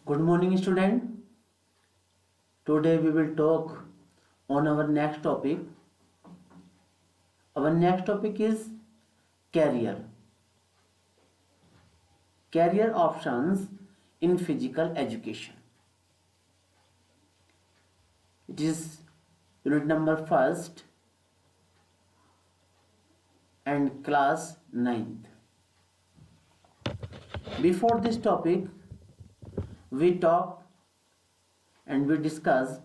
Good morning, student. Today we will talk on our next topic. Our next topic is career. Career options in physical education. It is unit number first and class 9th. Before this topic, we talked and we discussed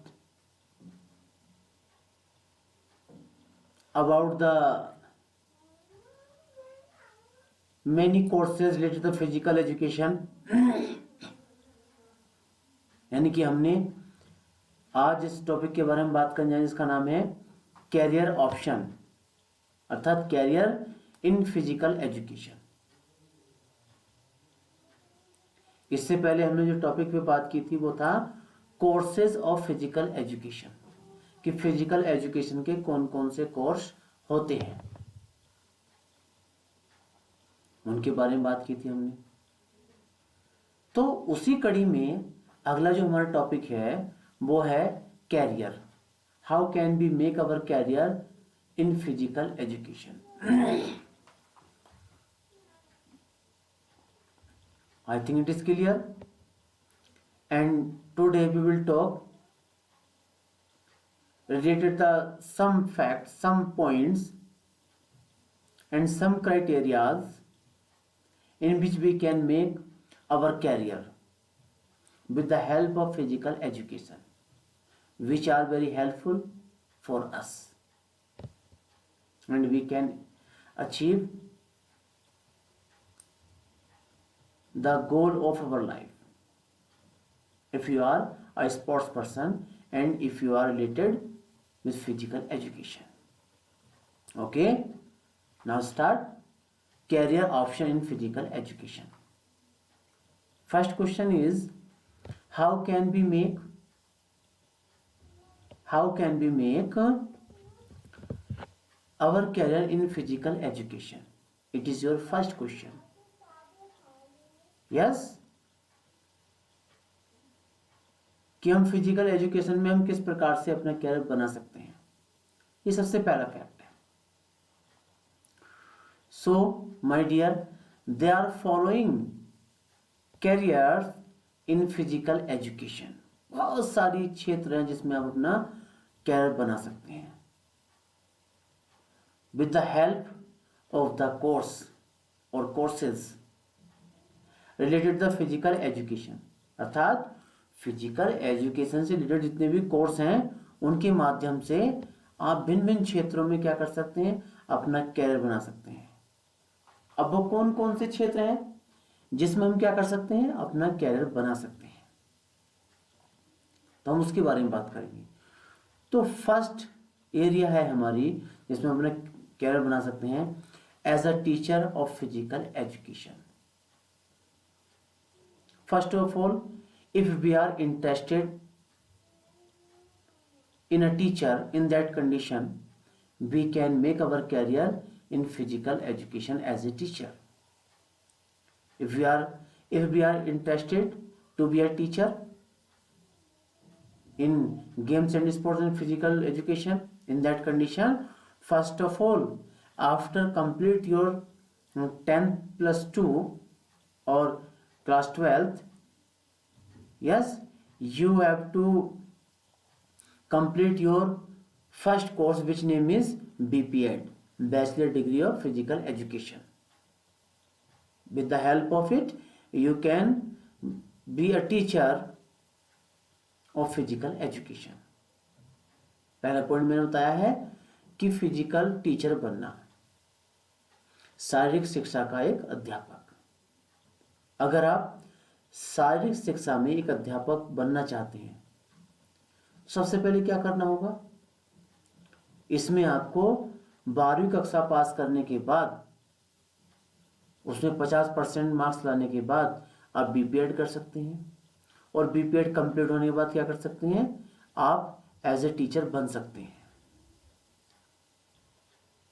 about the many courses related to physical education. यानी कि हमने आज इस topic के बारे में बात करने जा रहे हैं जिसका नाम है कैरियर ऑप्शन अर्थात कैरियर इन फिजिकल एजुकेशन। इससे पहले हमने जो टॉपिक पे बात की थी वो था कोर्सेज ऑफ फिजिकल एजुकेशन कि फिजिकल एजुकेशन के कौन कौन से कोर्स होते हैं, उनके बारे में बात की थी हमने। तो उसी कड़ी में अगला जो हमारा टॉपिक है वो है career. How can be make our career in physical education. I think it is clear, and today we will talk related the some facts, some points and some criterias in which we can make our career with the help of physical education, which are very helpful for us and we can achieve the goal of our life if you are a sports person and if you are related with physical education. Okay, now start career option in physical education. First question is how can we make our career in physical education? It is your first question. Yes कि हम physical education में हम किस प्रकार से अपना career बना सकते हैं, ये सबसे पहला फैक्ट है। So my dear, they are following careers in physical education. बहुत सारी क्षेत्र हैं जिसमें आप अपना कैरियर बना सकते हैं with the help of the course और courses related the physical education, अर्थात फिजिकल एजुकेशन से रिलेटेड जितने भी कोर्स हैं उनके माध्यम से आप भिन्न भिन्न क्षेत्रों में क्या कर सकते हैं, अपना कैरियर बना सकते हैं। अब वो कौन कौन से क्षेत्र हैं जिसमें हम क्या कर सकते हैं, अपना कैरियर बना सकते हैं, तो हम उसके बारे में बात करेंगे। तो फर्स्ट एरिया है हमारी जिसमें हम अपना कैरियर बना सकते हैं as a teacher of physical education. First of all, if we are interested in a teacher, in that condition, we can make our career in physical education as a teacher. If we are interested to be a teacher in games and sports and physical education, in that condition, first of all, after complete your 10th plus 2 or class 12th, yes, you have to complete your first course which name is BPEd, Bachelor Degree of Physical Education. With the help of it you can be a teacher of physical education. पहला point मैंने बताया है कि physical teacher बनना, शारीरिक शिक्षा का एक अध्यापक। अगर आप शारीरिक शिक्षा में एक अध्यापक बनना चाहते हैं, सबसे पहले क्या करना होगा, इसमें आपको 12वीं कक्षा पास करने के बाद उसमें 50% मार्क्स लाने के बाद आप बीपीएड कर सकते हैं, और बीपीएड कंप्लीट होने के बाद क्या कर सकते हैं, आप एज ए टीचर बन सकते हैं।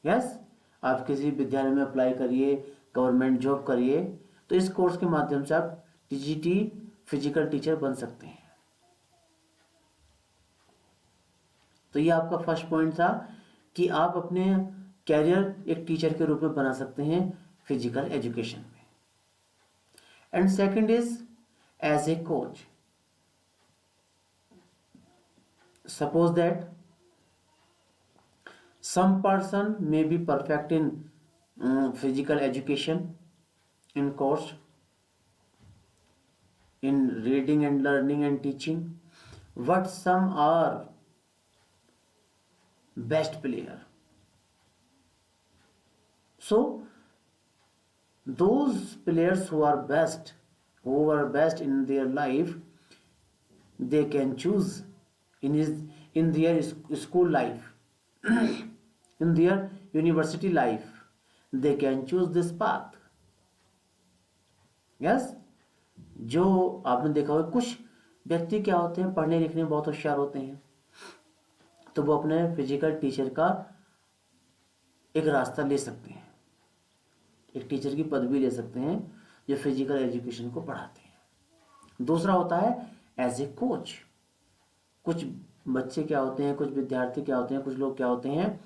यस, आप किसी विद्यालय में अप्लाई करिए, गवर्नमेंट जॉब करिए, तो इस कोर्स के माध्यम से आप टीजीटी फिजिकल टीचर बन सकते हैं। तो ये आपका फर्स्ट पॉइंट था कि आप अपने कैरियर एक टीचर के रूप में बना सकते हैं फिजिकल एजुकेशन में। And second is as a coach. Suppose that some person may be perfect in physical education, in course, in reading and learning and teaching, but some are best player. So those players who are best in their life, they can choose in their school life, in their university life, they can choose this path. Yes, जो आपने देखा होगा कुछ व्यक्ति क्या होते हैं, पढ़ने लिखने में बहुत होशियार होते हैं, तो वो अपने फिजिकल टीचर का एक रास्ता ले सकते हैं, एक टीचर की पदवी ले सकते हैं जो फिजिकल एजुकेशन को पढ़ाते हैं। दूसरा होता है एज ए कोच। कुछ बच्चे क्या होते हैं, कुछ विद्यार्थी क्या होते हैं, कुछ लोग क्या होते हैं,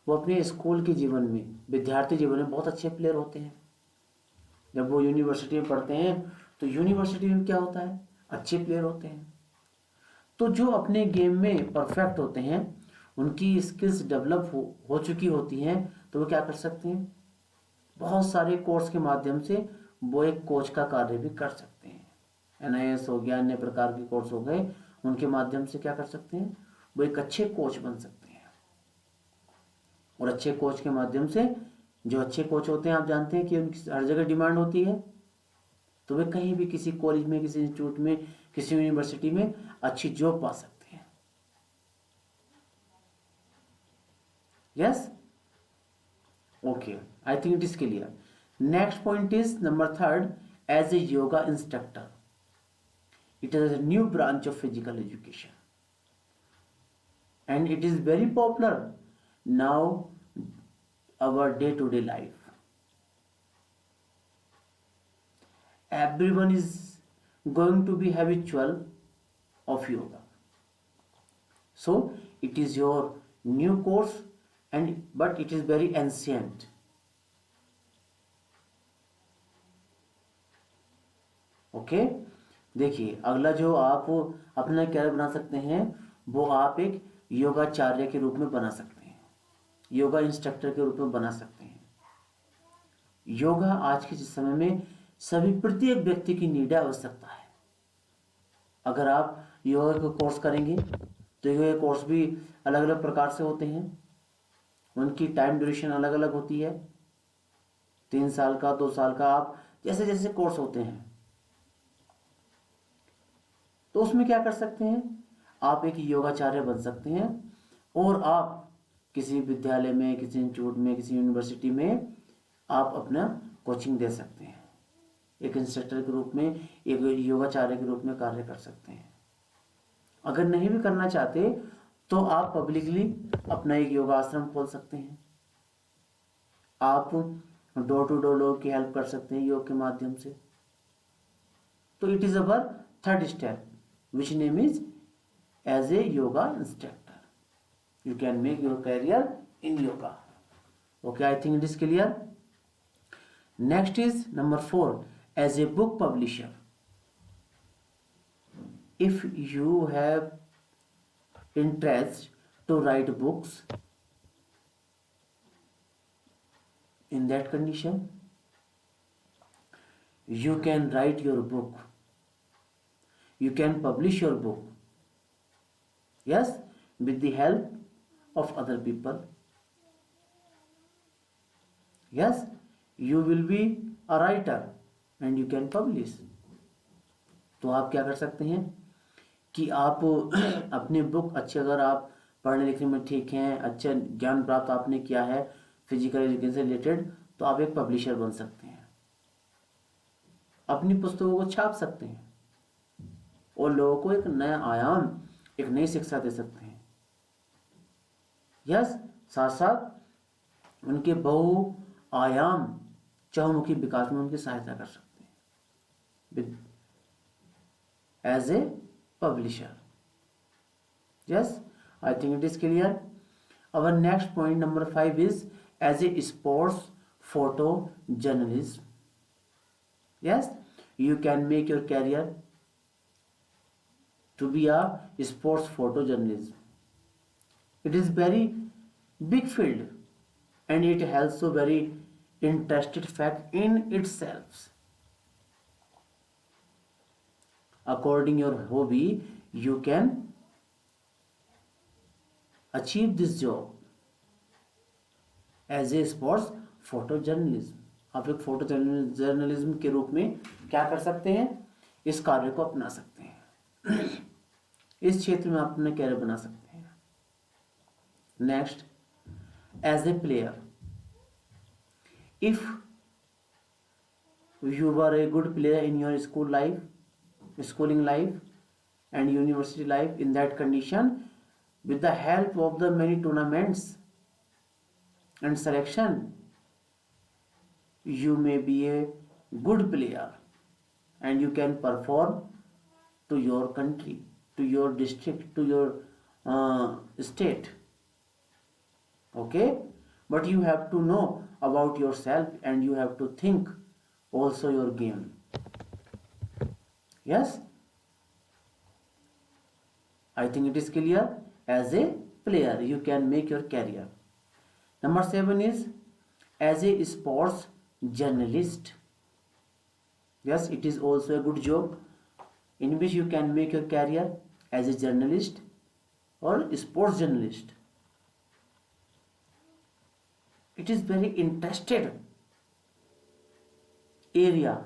वो अपने स्कूल के जीवन में, विद्यार्थी जीवन में बहुत अच्छे प्लेयर होते हैं। जब वो यूनिवर्सिटी में पढ़ते हैं तो यूनिवर्सिटी में क्या होता है, अच्छे प्लेयर होते हैं। तो जो अपने गेम में परफेक्ट होते हैं, उनकी स्किल्स डेवलप हो चुकी होती हैं, तो वो क्या कर सकते हैं, बहुत सारे कोर्स के माध्यम से वो एक कोच का कार्य भी कर सकते हैं। NIS हो गया, अन्य प्रकार के कोर्स हो गए, उनके माध्यम से क्या कर सकते हैं, वो एक अच्छे कोच बन सकते हैं। और अच्छे कोच के माध्यम से, जो अच्छे कोच होते हैं आप जानते हैं कि उनकी हर जगह डिमांड होती है, तो वे कहीं भी किसी कॉलेज में, किसी इंस्टीट्यूट में, किसी यूनिवर्सिटी में अच्छी जॉब पा सकते हैं। Yes, okay, I think it is clear. Next point is number third, as a yoga instructor. It is a new branch of physical education and it is very popular now our day-to-day life. Everyone is going to be habitual of yoga, so it is your new course but it is very ancient. Okay, देखिए अगला जो आप अपना career बना सकते हैं, वो आप एक योगाचार्य के रूप में बना सकते हैं, योगा इंस्ट्रक्टर के रूप में बना सकते हैं। योगा आज के समय में सभी प्रत्येक व्यक्ति की नीड है, आवश्यकता है। अगर आप योगा का कोर्स करेंगे तो योगा कोर्स भी अलग अलग प्रकार से होते हैं, उनकी टाइम ड्यूरेशन अलग अलग होती है, 3 साल का, 2 साल का, आप जैसे जैसे कोर्स होते हैं। तो उसमें क्या कर सकते हैं, आप एक योगाचार्य बन सकते हैं और आप किसी विद्यालय में, किसी इंस्टीट्यूट में, किसी यूनिवर्सिटी में आप अपना कोचिंग दे सकते हैं, एक इंस्ट्रक्टर के रूप में, एक योगाचार्य के रूप में कार्य कर सकते हैं। अगर नहीं भी करना चाहते तो आप पब्लिकली अपना एक योगा आश्रम खोल सकते हैं, आप डोर टू डोर लोगों की हेल्प कर सकते हैं योग के माध्यम से। तो it is our third step which name is as a yoga instructor. You can make your career in yoga. Okay, I think it is clear. Next is number 4, as a book publisher. If you have interest to write books, in that condition you can write your book, you can publish your book, yes, with the help of other people. Yes, you will be a writer and you can publish. तो आप क्या कर सकते हैं कि आप अपनी book अच्छे, अगर आप पढ़ने लिखने में ठीक हैं, अच्छा ज्ञान प्राप्त आपने किया है फिजिकल एजुकेशन से रिलेटेड, तो आप एक पब्लिशर बन सकते हैं, अपनी पुस्तकों को छाप सकते हैं और लोगों को एक नया आयाम, एक नई शिक्षा दे सकते हैं। यस, साथ साथ उनके बहु आयाम चहुमुखी विकास में उनकी सहायता कर सकते हैं। as a publisher. Yes, I think it is clear. Our next point number 5 is as a sports photo journalist. Yes, you can make your career to be a sports photojournalist. It is very big field and it has so very interested fact in itself. According your hobby, you can achieve this job as a sports photo journalism. आप एक photo journalism के रूप में क्या कर सकते हैं, इस कार्य को अपना सकते हैं। इस क्षेत्र में आप अपना कैरियर बना सकते हैं। Next, as a player, if you were a good player in your school life, schooling life and university life, in that condition, with the help of the many tournaments and selection, you may be a good player and you can perform to your country, to your district, to your state. Okay, but you have to know about yourself and you have to think also your game. Yes, I think it is clear. As a player you can make your career. Number 7 is as a sports journalist. Yes, it is also a good job in which you can make your career as a journalist or sports journalist. It is very interested area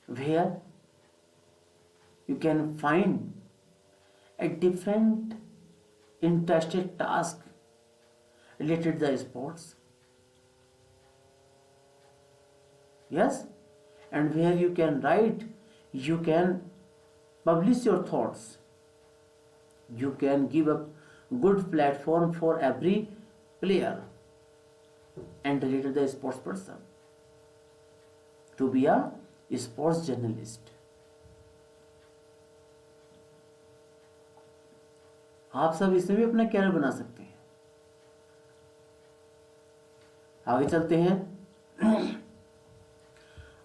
where you can find a different interested task related to the sports. Yes, and where you can write, you can publish your thoughts, you can give a good platform for every player and related to the sports person to be a sports journalist. आप सब इसमें भी अपना career बना सकते हैं। आगे चलते हैं।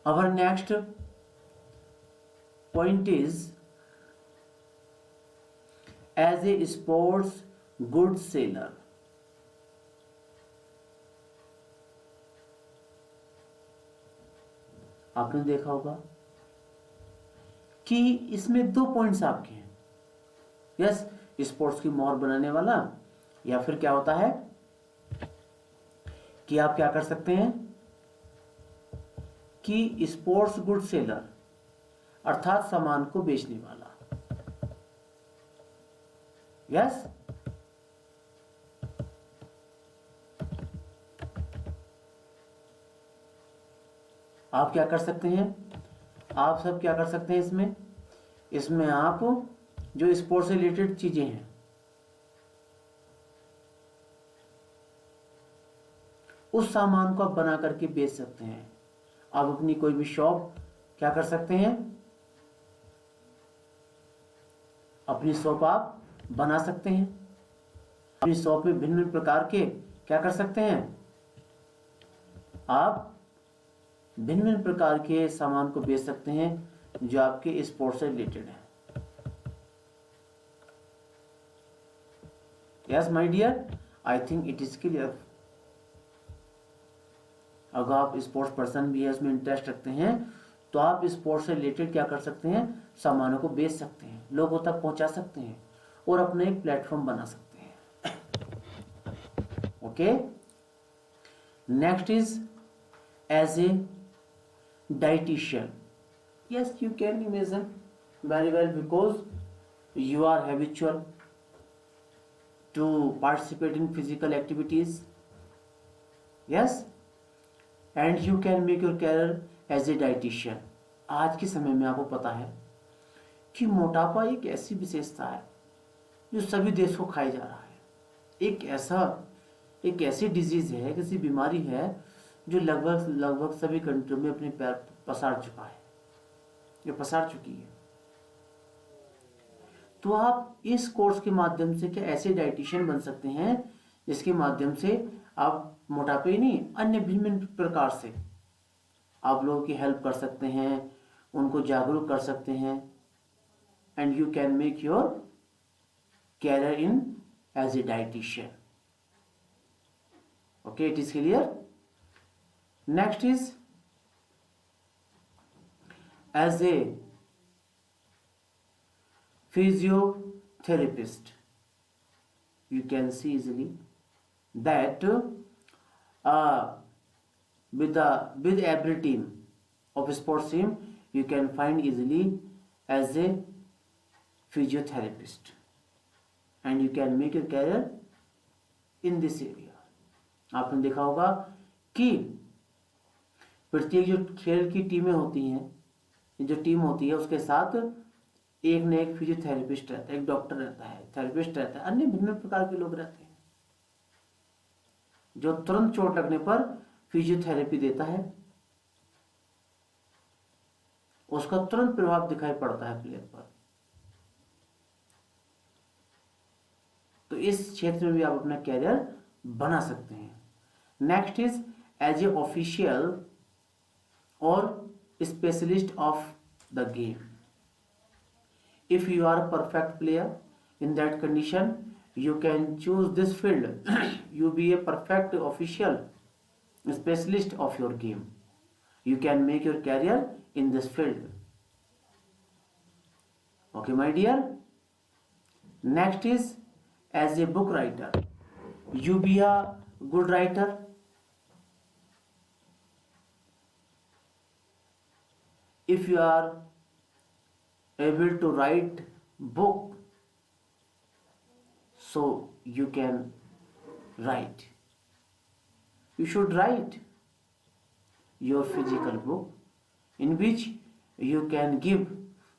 Our next point is as a sports goods seller. आपने देखा होगा कि इसमें 2 पॉइंट्स आपके हैं। यस, स्पोर्ट्स की मोहर बनाने वाला, या फिर क्या होता है कि आप क्या कर सकते हैं कि स्पोर्ट्स गुड सेलर अर्थात सामान को बेचने वाला। यस, आप क्या कर सकते हैं, आप सब क्या कर सकते हैं इसमें आप जो स्पोर्ट्स से रिलेटेड चीजें हैं उस सामान को आप बना करके बेच सकते हैं। आप अपनी कोई भी शॉप क्या कर सकते हैं, अपनी शॉप आप बना सकते हैं। अपनी शॉप में भिन्न भिन्न प्रकार के क्या कर सकते हैं, आप भिन्न भिन्न प्रकार के सामान को बेच सकते हैं जो आपके स्पोर्ट्स से रिलेटेड है। Yes my dear, I think it is clear. अगर आप स्पोर्ट्स पर्सन भी है, उसमें इंटरेस्ट रखते हैं, तो आप स्पोर्ट्स से रिलेटेड क्या कर सकते हैं, सामानों को बेच सकते हैं, लोगों तक पहुंचा सकते हैं और अपना एक प्लेटफॉर्म बना सकते हैं। Okay, next is as a dietitian. Yes, you can imagine very well because you are habitual to participate in physical activities. Yes, and you can make your career as a dietitian. आज के समय में आपको पता है कि मोटापा एक ऐसी विशेषता है जो सभी देश को खाई जा रहा है। एक ऐसी डिजीज है, किसी बीमारी है जो लगभग सभी कंट्रियों में अपने पैर पसार चुका है, ये पसार चुकी है। तो आप इस कोर्स के माध्यम से क्या ऐसे डाइटिशियन बन सकते हैं जिसके माध्यम से आप मोटापे नहीं, अन्य भिन्न भिन्न प्रकार से आप लोगों की हेल्प कर सकते हैं, उनको जागरूक कर सकते हैं, and you can make your career in as a dietitian. Okay, it is clear. Next is as a physiotherapist. You can see easily that with every team of sports team you can find easily as a physiotherapist, and you can make your career in this area. आपने देखा होगा कि प्रत्येक जो खेल की टीमें होती हैं, जो टीम होती है उसके साथ एक न एक फिजियोथेरेपिस्ट रहता है, एक डॉक्टर रहता है, थेरेपिस्ट रहता है, अन्य भिन्न प्रकार के लोग रहते हैं जो तुरंत चोट लगने पर फिजियोथेरेपी देता है, उसका तुरंत प्रभाव दिखाई पड़ता है प्लेयर पर. तो इस क्षेत्र में भी आप अपना कैरियर बना सकते हैं. Next is as a official और specialist of the game. If you are perfect player in that condition you can choose this field. You be a perfect official specialist of your game. You can make your career in this field. Okay, my dear. Next is as a book writer. You be a good writer. If you are able to write book, so you can write. You should write your physical book in which you can give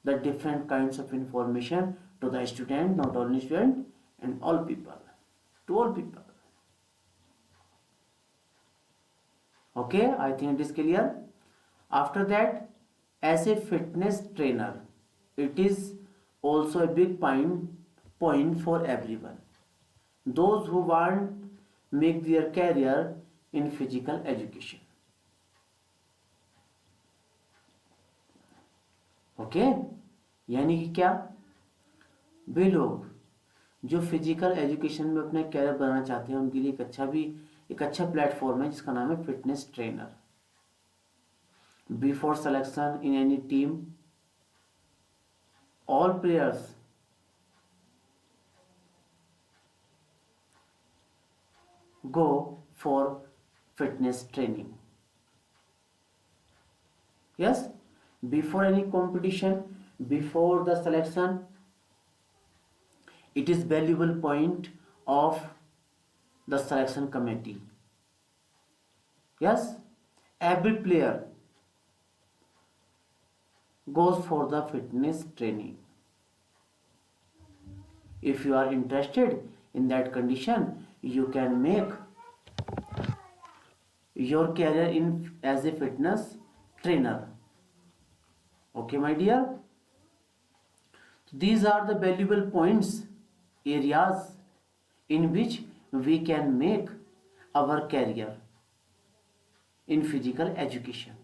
the different kinds of information to the student, not only student, and all people, to all people. Okay, I think it is clear. After that, as a fitness trainer, it is also a big point for everyone. Those who want make their career in physical education. Okay, यानी कि क्या, वे लोग जो physical education में अपने career बनाना चाहते हैं उनके लिए एक अच्छा प्लेटफॉर्म है जिसका नाम है fitness trainer. Before selection in any team, all players go for fitness training. Yes, before any competition, before the selection, it is valuable point of the selection committee. Yes, every player goes for the fitness training. If you are interested in that condition, you can make your career in as a fitness trainer. Okay, my dear. These are the valuable points, areas in which we can make our career in physical education.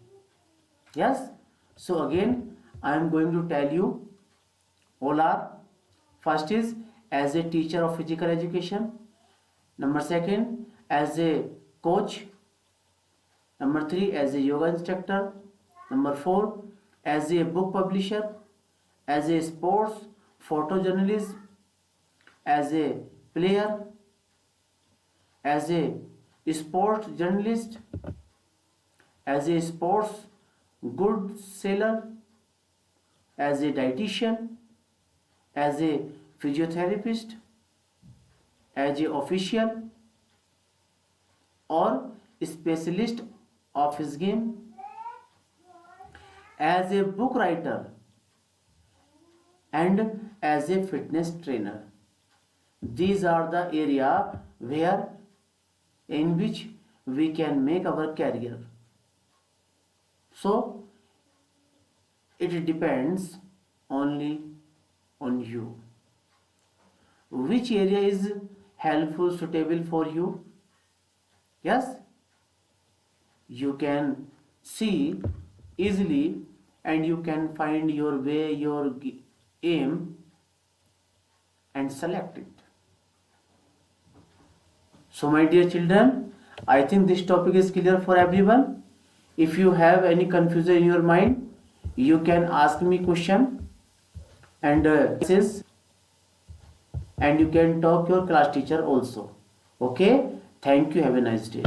Yes, so again I am going to tell you all are. First is as a teacher of physical education. Number second, as a coach. Number 3, as a yoga instructor. Number 4, as a book publisher. As a sports photojournalist. As a player. As a sports journalist. As a sports goods seller. As a dietitian. As a physiotherapist. As a official or specialist of his game, as a book writer, and as a fitness trainer. These are the area where in which we can make our career. So it depends only on you. which area is helpful, suitable for you. Yes, you can see easily and you can find your way, your aim, and select it. So my dear children, I think this topic is clear for everyone. If you have any confusion in your mind, you can ask me question, and and you can talk your class teacher also. Okay, thank you, have a nice day.